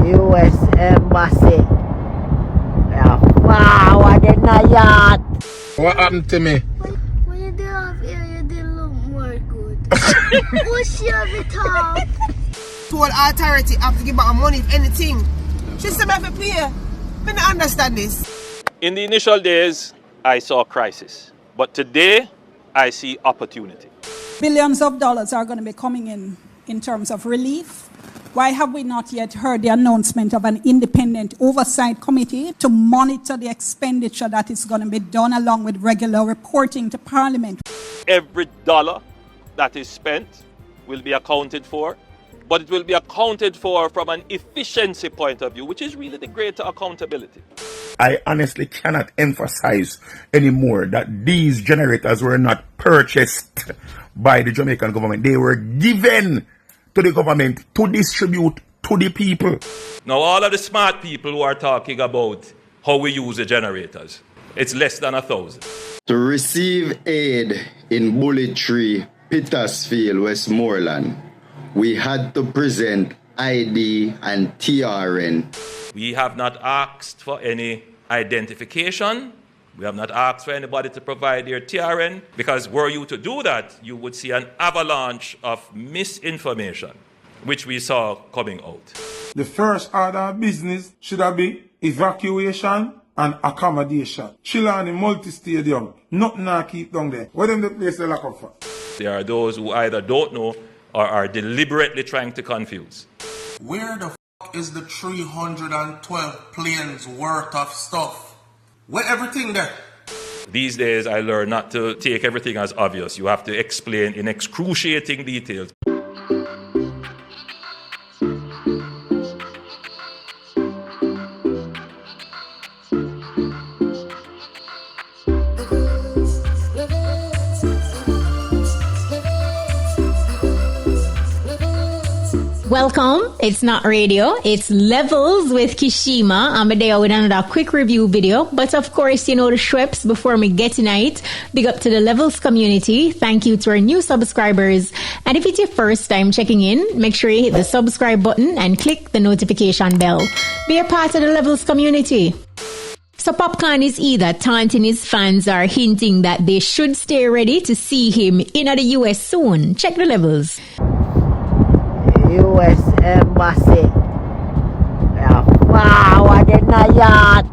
US Embassy. Wow, I did not yacht. What happened to me? When you did off here, you did look more good. What's your top? Told authority have to give back money if anything. She said I have to pay. I don't understand this. In the initial days, I saw crisis. But today, I see opportunity. Billions of dollars are going to be coming in terms of relief. Why have we not yet heard the announcement of an independent oversight committee to monitor the expenditure that is going to be done along with regular reporting to Parliament? Every dollar that is spent will be accounted for, but it will be accounted for from an efficiency point of view, which is really the greater accountability. I honestly cannot emphasize anymore that these generators were not purchased by the Jamaican government. They were given to the government to distribute to the people. Now, all of the smart people who are talking about how we use the generators, it's less than 1,000. To receive aid in Bullet Tree, Petersfield, Westmoreland, we had to present ID and TRN. We have not asked for any identification. We have not asked for anybody to provide their TRN, because were you to do that, you would see an avalanche of misinformation, which we saw coming out. The first order of business should have been evacuation and accommodation. Chillani multi-stadium, nothing to keep down there. What them the place they lock up for? There are those who either don't know or are deliberately trying to confuse. Where the fuck is the 312 planes worth of stuff? Where everything there? These days, I learned not to take everything as obvious. You have to explain in excruciating details. Welcome. It's not radio. It's Levels with Kshema. I'm there with another quick review video. But of course, you know the Shreps before me get tonight. Big up to the Levels community. Thank you to our new subscribers. And if it's your first time checking in, make sure you hit the subscribe button and click the notification bell. Be a part of the Levels community. So Popcaan is either taunting his fans or hinting that they should stay ready to see him in the US soon. Check the levels. US Embassy. Wow, I did not yacht.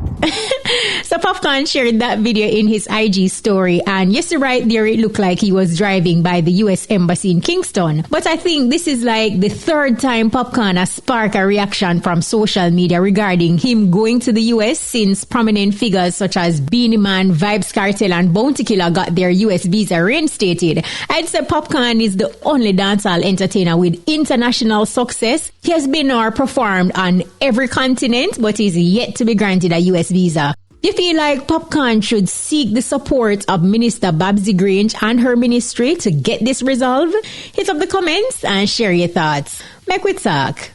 So Popcaan shared that video in his IG story, and yes, right there it looked like he was driving by the US Embassy in Kingston. But I think this is like the third time Popcaan has sparked a reaction from social media regarding him going to the US since prominent figures such as Beanie Man, Vybz Kartel and Bounty Killer got their US visa reinstated. I'd say Popcaan is the only dancehall entertainer with international success. He has been or performed on every continent, but is yet to be granted a US visa. You feel like Popcaan should seek the support of Minister Babsy Grange and her ministry to get this resolved? Hit up the comments and share your thoughts. Make we talk.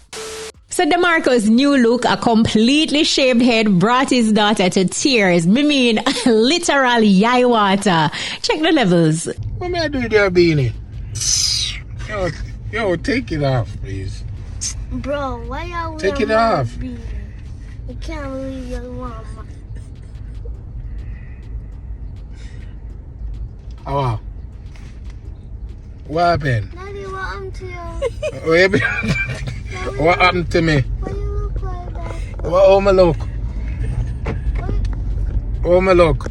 So DeMarco's new look, a completely shaved head, brought his daughter to tears. I mean, literal yai water. Check the levels. What may I do with your beanie? Yo, take it off, please. Bro, why y'all Take it off. Beanie? I can't believe you want my... Oh, wow. What happened? Daddy, what happened to you? What happened to me? Why you look like that? How am I look? How am I look?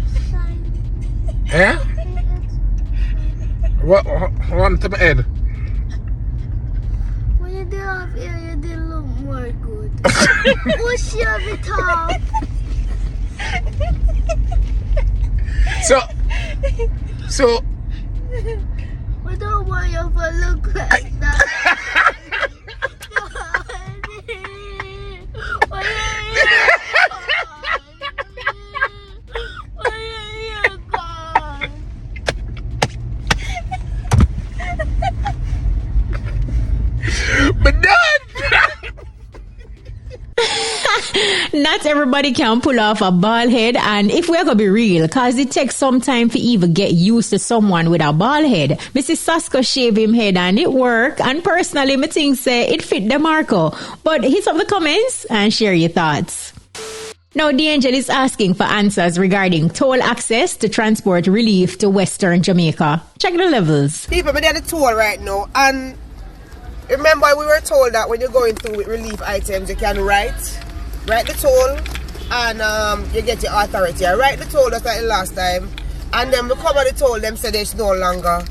It's shiny. Eh? What happened to my head? When you did off here, you did look more good. What's your top? So We don't want you to look like that. Why are you gone? but dad. Not everybody can pull off a bald head, and if we're gonna be real, cause it takes some time to even get used to someone with a bald head. Mrs. Sasko shave him head and it work, and personally me think say it fit DeMarco. But hit up the comments and share your thoughts. Now, the angel is asking for answers regarding toll access to transport relief to Western Jamaica. Check the levels. People, we're at the toll right now, and remember we were told that when you're going through with relief items, you can write the toll, and you get your authority. I write the toll just like the last time, and then we cover the toll. Them said it's no longer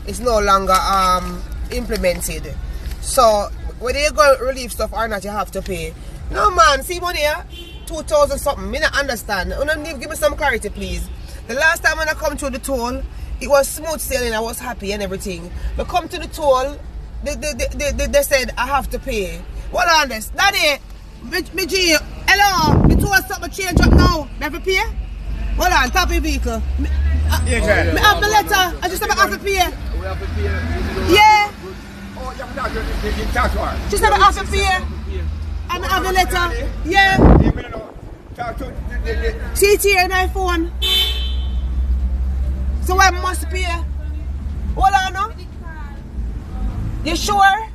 implemented. So whether you go relief stuff or not, you have to pay. No man, see money here. 2,000 something. Me not understand. Give me some clarity, please. The last time when I come to the toll, it was smooth sailing. I was happy and everything. But come to the toll, they said I have to pay. What on this? Daddy, me G, hello. The toll something change up now. Me have to pay? Hold on, top of vehicle. Me have the letter. I just have to pay. We have to pay. Yeah. Oh, you have to Just have to pay. And I have a letter. Yeah. TT and iPhone. So I must pay. Hold on now. You sure?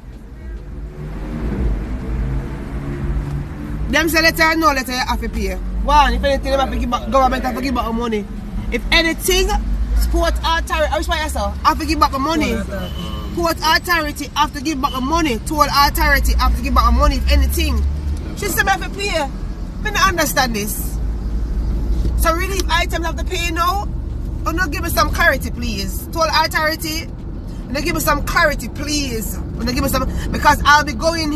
Them say letter no letter you have to pay. One, if anything, them have to give back, government have to give back the money. If anything, sport authority, I have to give back the money. Port authority have to give back the money. Toll authority have to give back the money if anything. She said I have to pay. I don't understand this. So relief items have to pay now? Or not give me some clarity, please. Toll authority, and give me some clarity, please. And give me some, because I'll be going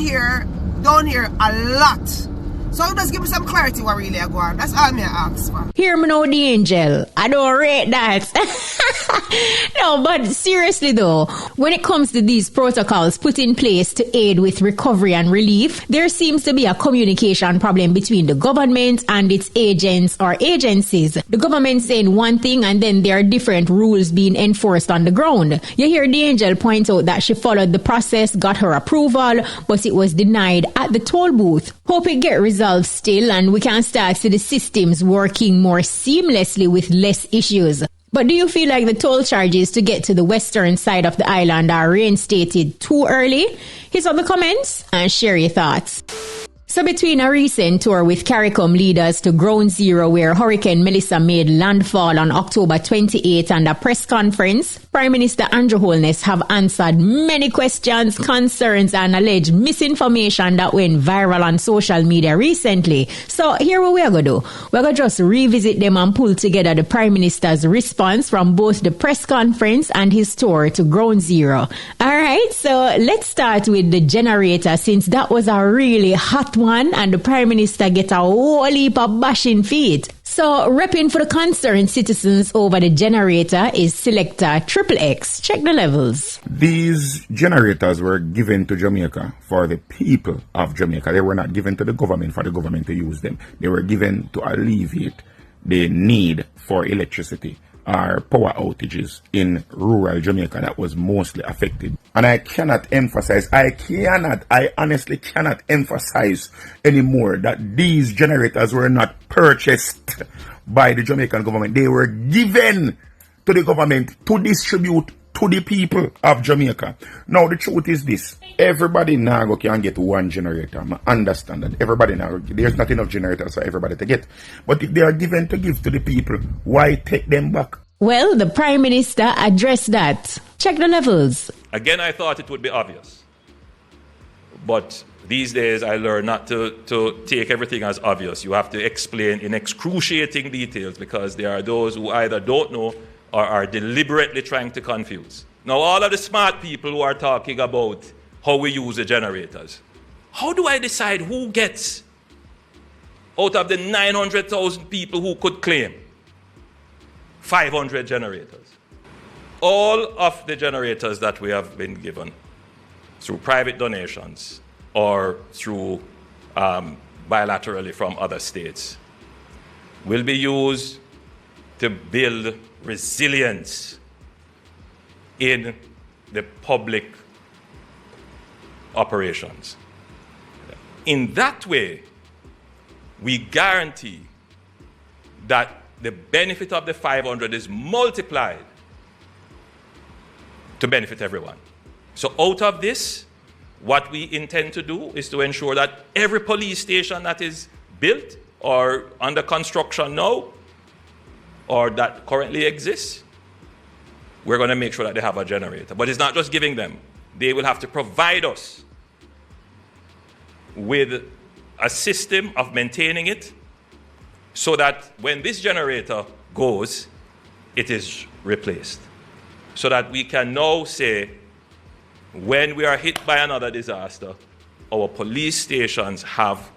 down here a lot. So just give me some clarity what really I go on. That's all me I ask for. Hear me now, the angel. I don't rate that. No, but seriously though, when it comes to these protocols put in place to aid with recovery and relief, there seems to be a communication problem between the government and its agents or agencies. The government saying one thing and then there are different rules being enforced on the ground. You hear the angel point out that she followed the process, got her approval, but it was denied at the toll booth. Hope it get resolved still and we can start to see the systems working more seamlessly with less issues. But do you feel like the toll charges to get to the western side of the island are reinstated too early? Hit up the comments and share your thoughts. So between a recent tour with CARICOM leaders to Ground Zero where Hurricane Melissa made landfall on October 28 and a press conference, Prime Minister Andrew Holness have answered many questions, concerns and alleged misinformation that went viral on social media recently. So here what we're going to do. We're going to just revisit them and pull together the Prime Minister's response from both the press conference and his tour to Ground Zero. Alright, so let's start with the generator since that was a really hot one and the Prime Minister get a whole heap of bashing feet. So repping for the concerned citizens over the generator is Selector XXX. Check the levels. These generators were given to Jamaica for the people of Jamaica. They were not given to the government for the government to use them. They were given to alleviate the need for electricity or power outages in rural Jamaica that was mostly affected. And I honestly cannot emphasize anymore that these generators were not purchased by the Jamaican government. They were given to the government to distribute to the people of Jamaica. Now the truth is this. Everybody now can get one generator. I understand that. Everybody now, there's not enough generators for everybody to get. But if they are given to give to the people, why take them back? Well, the Prime Minister addressed that. Check the levels. Again, I thought it would be obvious. But these days I learn not to take everything as obvious. You have to explain in excruciating details because there are those who either don't know or are deliberately trying to confuse. Now, all of the smart people who are talking about how we use the generators, how do I decide who gets out of the 900,000 people who could claim 500 generators? All of the generators that we have been given through private donations or through bilaterally from other states will be used to build resilience in the public operations. In that way, we guarantee that the benefit of the 500 is multiplied to benefit everyone. So out of this, what we intend to do is to ensure that every police station that is built or under construction now, or that currently exists, we're going to make sure that they have a generator. But it's not just giving them. They will have to provide us with a system of maintaining it so that when this generator goes, it is replaced. So that we can now say, when we are hit by another disaster, our police stations have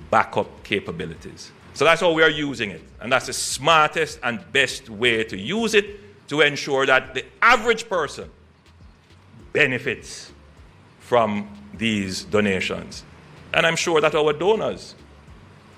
backup capabilities. So that's how we are using it. And that's the smartest and best way to use it to ensure that the average person benefits from these donations. And I'm sure that our donors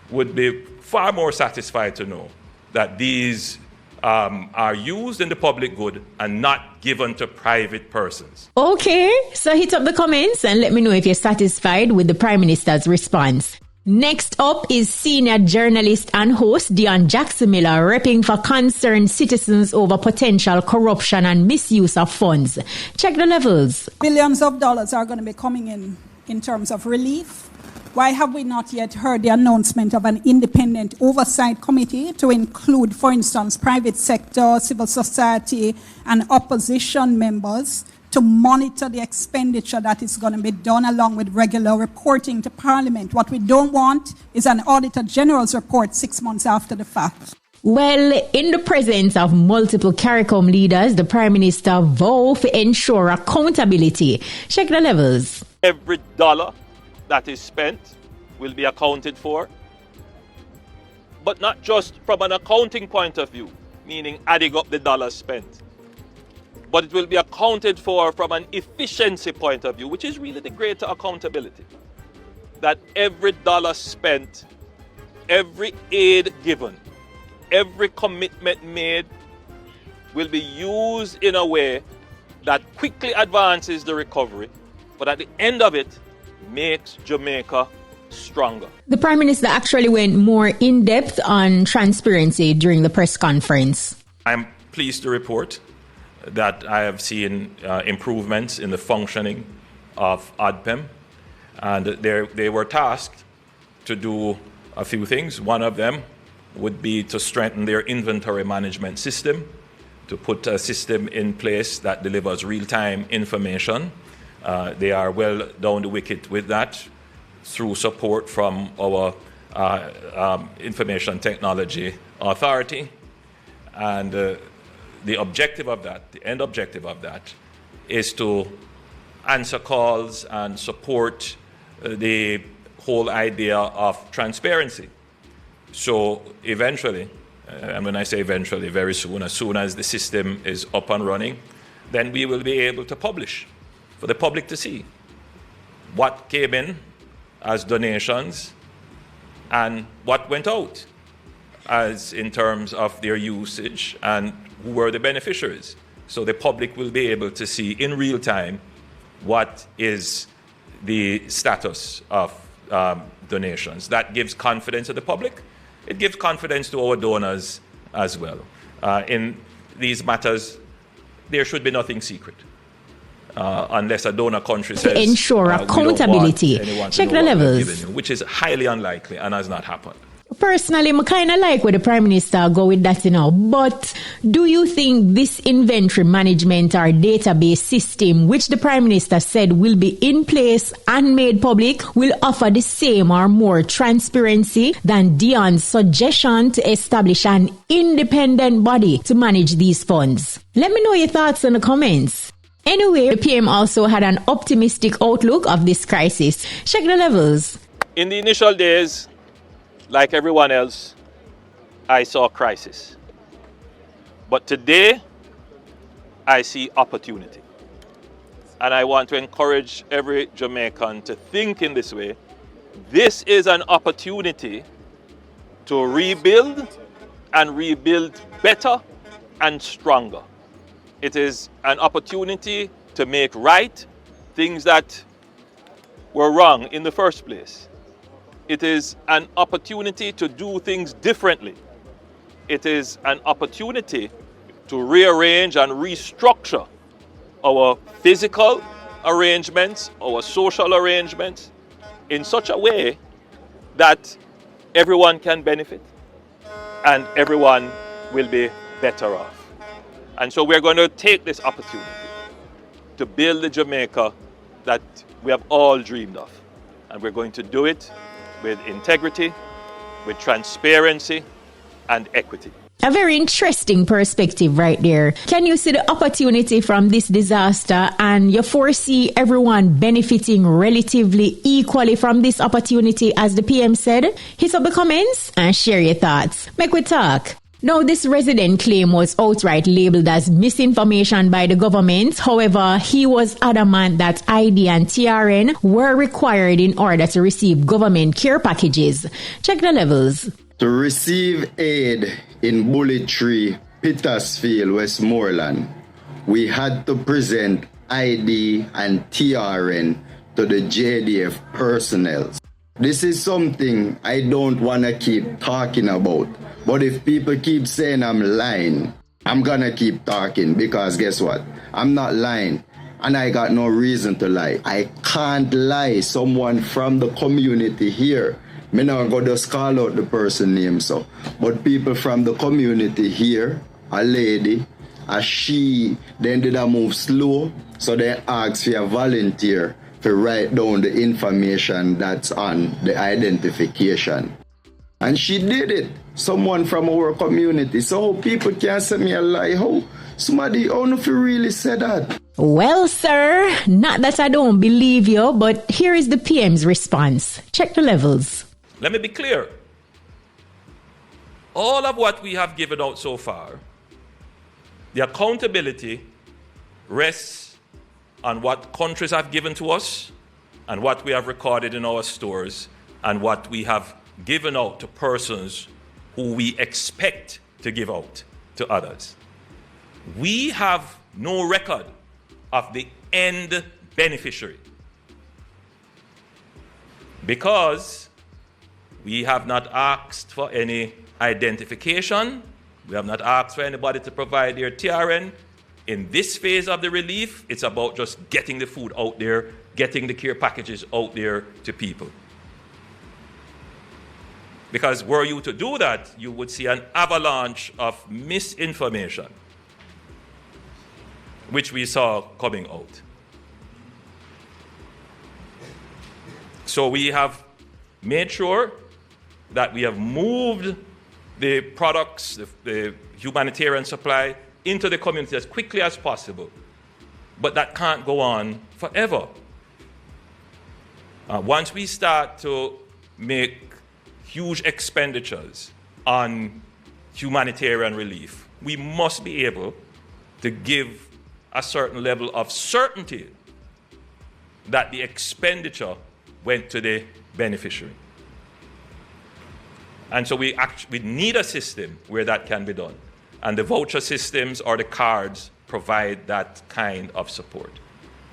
would be far more satisfied to know that these are used in the public good and not given to private persons. Okay, so hit up the comments and let me know if you're satisfied with the Prime Minister's response. Next up is senior journalist and host Dion Jackson Miller repping for concerned citizens over potential corruption and misuse of funds. Check the levels. Billions of dollars are going to be coming in terms of relief. Why have we not yet heard the announcement of an independent oversight committee to include, for instance, private sector, civil society, and opposition members to monitor the expenditure that is going to be done along with regular reporting to Parliament? What we don't want is an Auditor General's report 6 months after the fact. Well, in the presence of multiple CARICOM leaders, the Prime Minister vowed to ensure accountability. Check the levels. Every dollar that is spent will be accounted for, but not just from an accounting point of view, meaning adding up the dollars spent, but it will be accounted for from an efficiency point of view, which is really the greater accountability. That every dollar spent, every aid given, every commitment made will be used in a way that quickly advances the recovery, but at the end of it, makes Jamaica stronger. The Prime Minister actually went more in depth on transparency during the press conference. I'm pleased to report that I have seen improvements in the functioning of ADPEM, and they were tasked to do a few things. One of them would be to strengthen their inventory management system, to put a system in place that delivers real-time information. They are well down the wicket with that through support from our Information Technology Authority. And the objective of that, the end objective of that, is to answer calls and support the whole idea of transparency. So eventually, and when I say eventually, very soon, as soon as the system is up and running, then we will be able to publish for the public to see what came in as donations and what went out as in terms of their usage and who were the beneficiaries. So the public will be able to see in real time what is the status of donations. That gives confidence to the public. It gives confidence to our donors as well. In these matters, there should be nothing secret. Unless a donor country says to ensure accountability. Check the levels. Which is highly unlikely and has not happened. Personally, I kind of like where the Prime Minister go with that, But do you think this inventory management or database system, which the Prime Minister said will be in place and made public, will offer the same or more transparency than Dion's suggestion to establish an independent body to manage these funds? Let me know your thoughts in the comments. Anyway, the PM also had an optimistic outlook of this crisis. Check the levels. In the initial days, like everyone else, I saw crisis. But today, I see opportunity. And I want to encourage every Jamaican to think in this way. This is an opportunity to rebuild and rebuild better and stronger. It is an opportunity to make right things that were wrong in the first place. It is an opportunity to do things differently. It is an opportunity to rearrange and restructure our physical arrangements, our social arrangements, in such a way that everyone can benefit and everyone will be better off. And so we're going to take this opportunity to build the Jamaica that we have all dreamed of. And we're going to do it with integrity, with transparency, and equity. A very interesting perspective right there. Can you see the opportunity from this disaster and you foresee everyone benefiting relatively equally from this opportunity, as the PM said? Hit up the comments and share your thoughts. Make we talk. Now, this resident claim was outright labeled as misinformation by the government. However, he was adamant that ID and TRN were required in order to receive government care packages. Check the levels. To receive aid in Bullet Tree, Pittsfield, Westmoreland, we had to present ID and TRN to the JDF personnel. This is something I don't want to keep talking about. But if people keep saying I'm lying, I'm going to keep talking, because guess what? I'm not lying. And I got no reason to lie. I can't lie. Someone from the community here, me not go just call out the person name so. But people from the community here, a lady, she then did a move slow, so they asked for a volunteer to write down the information that's on the identification. And she did it. Someone from our community. So people can't say me a lie. How? Somebody, I don't know if you really said that. Well, sir, not that I don't believe you, but here is the PM's response. Check the levels. Let me be clear. All of what we have given out so far, the accountability rests on what countries have given to us and what we have recorded in our stores and what we have given out to persons who we expect to give out to others. We have no record of the end beneficiary because we have not asked for any identification. We have not asked for anybody to provide their TRN. In this phase of the relief, it's about just getting the food out there, getting the care packages out there to people. Because were you to do that, you would see an avalanche of misinformation, which we saw coming out. So we have made sure that we have moved the products, the humanitarian supply, into the community as quickly as possible. But that can't go on forever. Once we start to make huge expenditures on humanitarian relief, we must be able to give a certain level of certainty that the expenditure went to the beneficiary. And so we need a system where that can be done. And the voucher systems or the cards provide that kind of support.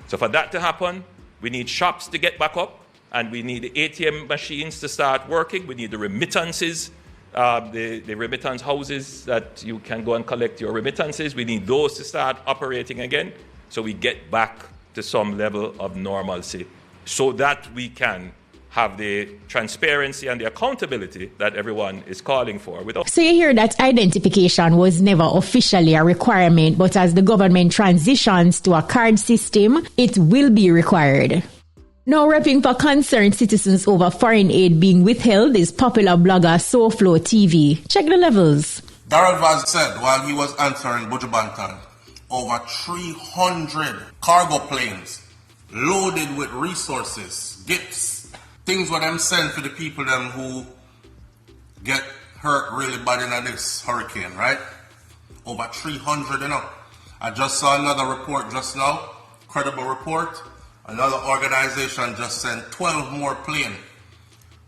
So for that to happen, we need shops to get back up, and we need the ATM machines to start working. We need the remittances, the remittance houses that you can go and collect your remittances. We need those to start operating again so we get back to some level of normalcy so that we can have the transparency and the accountability that everyone is calling for. So you hear that identification was never officially a requirement, but as the government transitions to a card system, it will be required. Now repping for concerned citizens over foreign aid being withheld is popular blogger SoFlo TV. Check the levels. Darrell Vaz said while he was answering Buju Banton, over 300 cargo planes loaded with resources, gifts, things what them send for the people them who get hurt really bad in this hurricane, right? Over 300, you know. I just saw another report just now, credible report. Another organization just sent 12 more planes.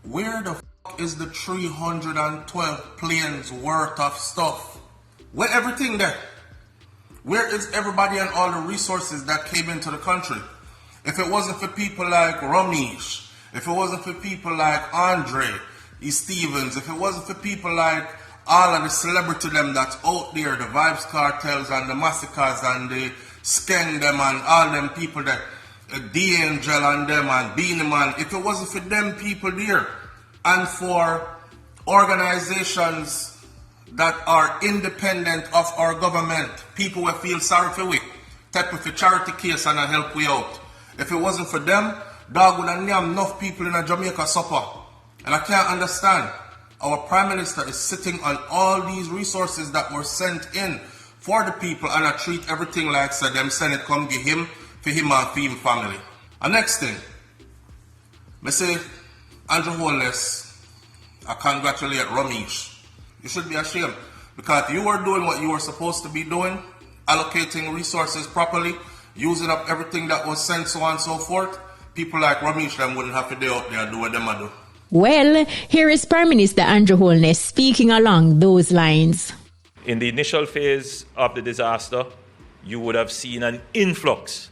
Where the fuck is the 312 planes worth of stuff? Where everything there? Where is everybody and all the resources that came into the country? If it wasn't for people like Ramesh if it wasn't for people like Andre E. Stevens, if it wasn't for people like all of the celebrity them that's out there, the Vibes Cartels and the Massacres and the Skeng them and all them people that D-Angel and them and Beanie Man, if it wasn't for them people there and for organizations that are independent of our government, people will feel sorry for we, take with a charity case and help we out. If it wasn't for them, dog would have enough people in a Jamaica supper. And I can't understand. Our Prime Minister is sitting on all these resources that were sent in for the people and I treat everything like said them send it come give him for him and for him family. And next thing, I say, Andrew Holness, I congratulate Ramesh. You should be ashamed because you were doing what you were supposed to be doing, allocating resources properly, using up everything that was sent, so on and so forth. People like Ramesh them wouldn't have to be out there and do what them do. Well, here is Prime Minister Andrew Holness speaking along those lines. In the initial phase of the disaster, you would have seen an influx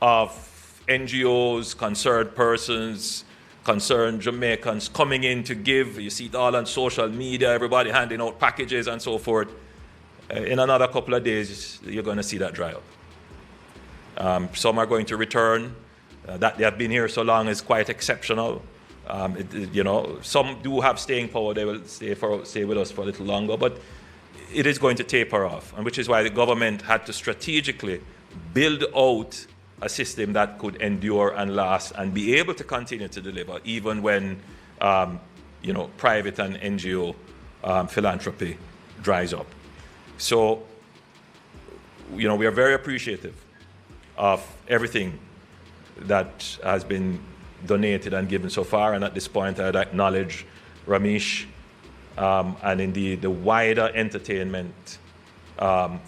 of NGOs, concerned persons, concerned Jamaicans coming in to give. You see it all on social media, everybody handing out packages and so forth. In another couple of days, you're going to see that dry up. Some are going to return. That they have been here so long is quite exceptional. Some do have staying power. They will stay with us for a little longer, but it is going to taper off, and which is why the government had to strategically build out a system that could endure and last and be able to continue to deliver, even when private and NGO philanthropy dries up. So, we are very appreciative of everything that has been donated and given so far, and at this point I'd acknowledge Ramesh and indeed the wider entertainment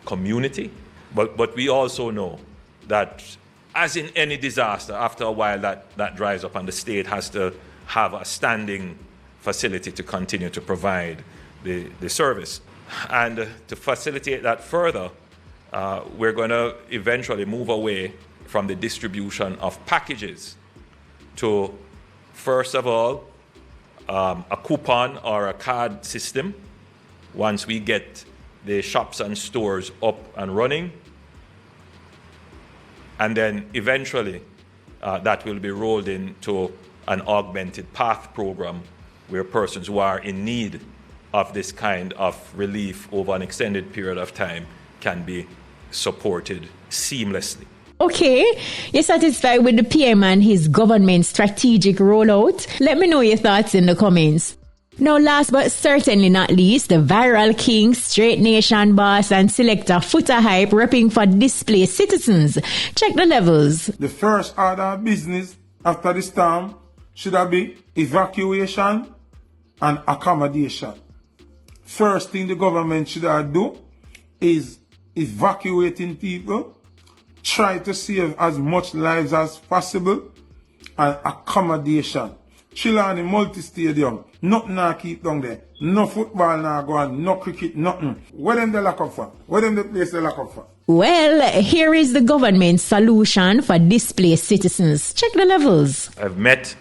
community. But we also know that as in any disaster, after a while that dries up and the state has to have a standing facility to continue to provide the service. And to facilitate that further, we're going to eventually move away from the distribution of packages to, first of all, a coupon or a card system once we get the shops and stores up and running. And then eventually that will be rolled into an augmented path program where persons who are in need of this kind of relief over an extended period of time can be supported seamlessly. Okay, you're satisfied with the PM and his government strategic rollout? Let me know your thoughts in the comments. Now, last but certainly not least, the viral king, straight nation boss and selector Footer Hype repping for displaced citizens. Check the levels. The first order of business after the storm should have been evacuation and accommodation. First thing the government should have do is evacuating people, try to save as much lives as possible, and accommodation. Chilani multi-stadium, nothing now keep down there. No football now go on, no cricket, nothing. Where them they lock up for? Where them the place they lock up for? Well, here is the government's solution for displaced citizens. Check the levels. I've met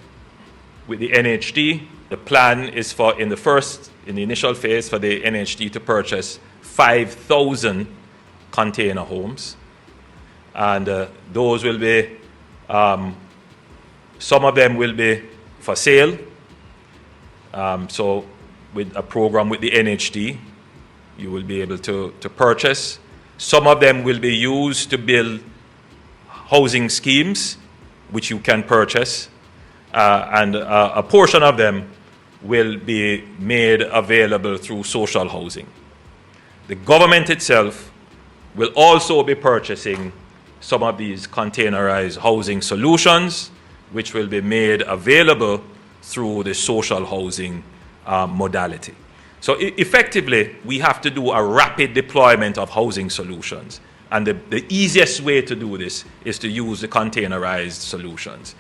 with the NHD. The plan is for, in the initial phase, for the NHD to purchase 5,000 container homes. And those will be, some of them will be for sale. So with a program with the NHD, you will be able to purchase. Some of them will be used to build housing schemes, which you can purchase. And a portion of them will be made available through social housing. The government itself will also be purchasing some of these containerized housing solutions, which will be made available through the social housing modality. So effectively, we have to do a rapid deployment of housing solutions. And the easiest way to do this is to use the containerized solutions.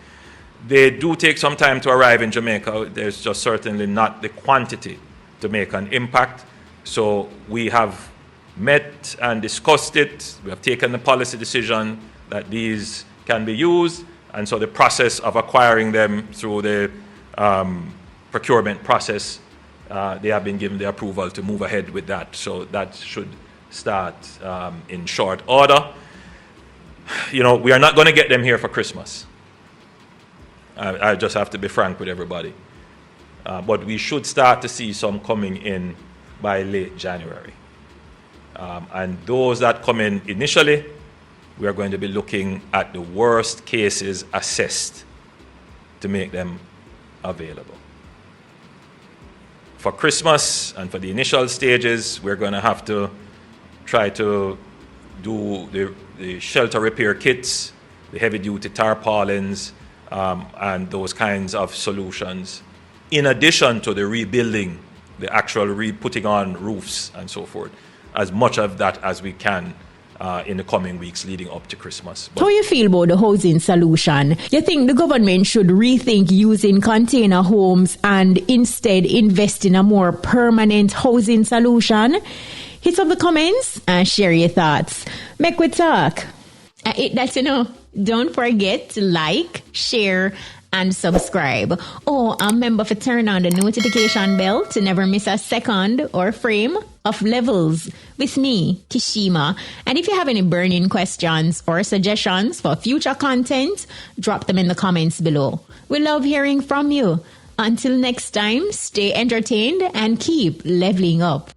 They do take some time to arrive in Jamaica. There's just certainly not the quantity to make an impact. So we have met and discussed it. We have taken the policy decision that these can be used, And so the process of acquiring them through the procurement process, they have been given the approval to move ahead with that. So that should start in short order. You know, we are not going to get them here for Christmas. I just have to be frank with everybody. But we should start to see some coming in by late January. And those that come in initially, we are going to be looking at the worst cases assessed to make them available. For Christmas and for the initial stages, we're going to have to try to do the shelter repair kits, the heavy-duty tarpaulins, and those kinds of solutions, in addition to the rebuilding, the actual putting on roofs and so forth, as much of that as we can in the coming weeks leading up to Christmas. How you feel about the housing solution? You think the government should rethink using container homes and instead invest in a more permanent housing solution? Hit up the comments and share your thoughts. Make we talk. That's don't forget to like, share, and subscribe. Oh, and remember to turn on the notification bell to never miss a second or frame of Levels with me, Kshema. And if you have any burning questions or suggestions for future content, drop them in the comments below. We love hearing from you. Until next time, stay entertained and keep leveling up.